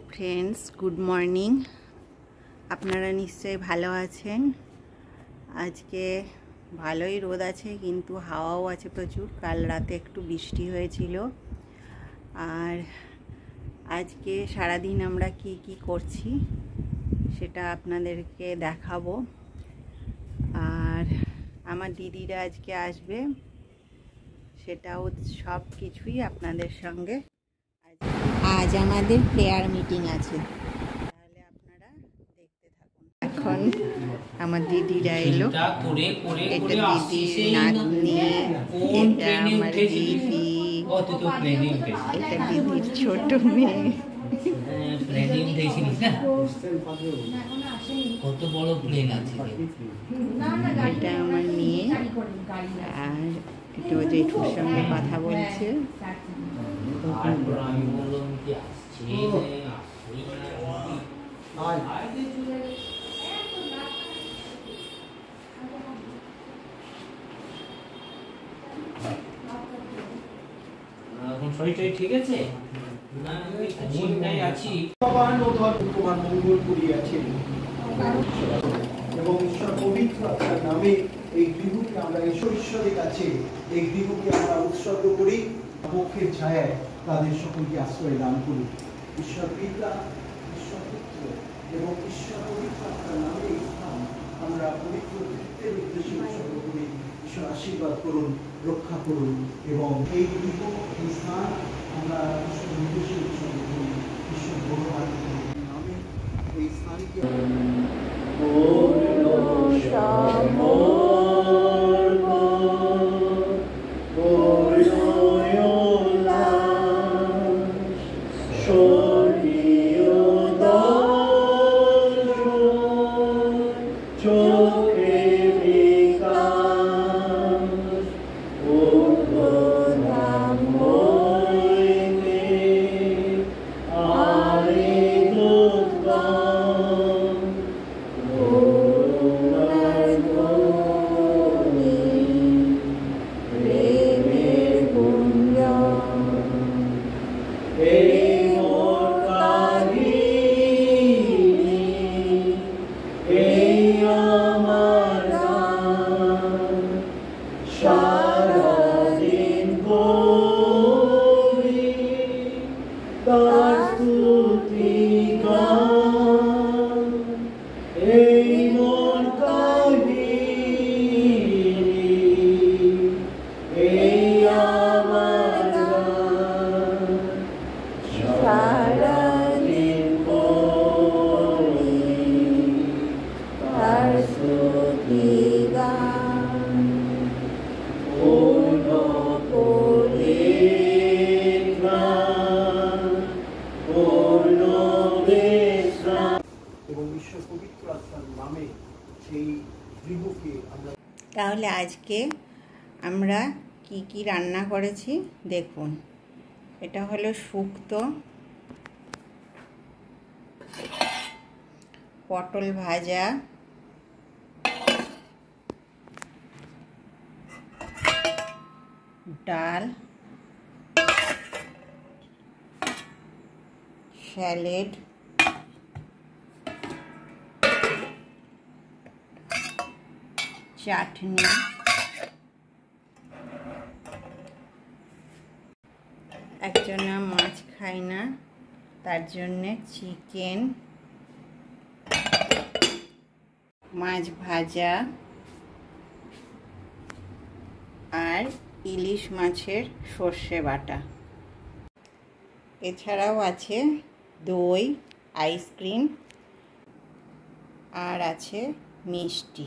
Friends good morning. আপনারা নিশ্চয়ই ভালো আছেন। আজকে ভালোই রোদ আছে কিন্তু হাওয়াও আছে প্রচুর। কাল রাতে একটু বৃষ্টি হয়েছিল। আর আজকে সারা দিন আমরা কি করছি সেটা আপনাদেরকে দেখাবো। আর আমার দিদিরা আজকে আসবে, সেটাও সব কিছুই আপনাদের সঙ্গে। আজ আমাদের প্রেয়ার মিটিং আছে, তাহলে আপনারা দেখতে থাকুন। এখন আমার দিদিরা এলো, এটা দিদির নাতনি, এটা আমার দিদি, এটা দিদির ছোট মেয়ে। কত বড় প্লেন আছে, এটা আমার মেয়ে, আর এটা ও জেঠুর সঙ্গে কথা বলছে। এখন শরীরটাই ঠিক আছে, মঙ্গল করিয়াছেন এবং ঈশ্বর পবিত্র আত্মার নামে এই গৃহকে আমরা ঈশ্বরের কাছে এই গৃহকে আমরা উৎসর্গ করি। পক্ষের ছায়ায় তাদের সকলকে আশ্রয় দান করি। ঈশ্বর পিতা, ঈশ্বর পুত্র এবং ঈশ্বর পবিত্র আত্মার নামে এই স্থান আমরা পবিত্র কৃত্যের উদ্দেশ্যে উৎসর্গ করি। ঈশ্বর আশীর্বাদ করুন, রক্ষা করুন এবং এই গৃহ এই স্থান আমরা ঈশ্বর উদ্দেশ্যে উৎসর্গ করি। ঈশ্বর ধন্যবাদ নামে এই স্থানকে তাহলে আজকে আমরা কি রান্না করেছি দেখুন। এটা হলো শুক্তো, পটল ভাজা, ডাল, স্যালাড, চাটনি, একজনা মাছ খায় না তার জন্যে চিকেন, মাছ ভাজা আর ইলিশ মাছের সর্ষে বাটা। এছাড়াও আছে দই, আইসক্রিম আর আছে মিষ্টি।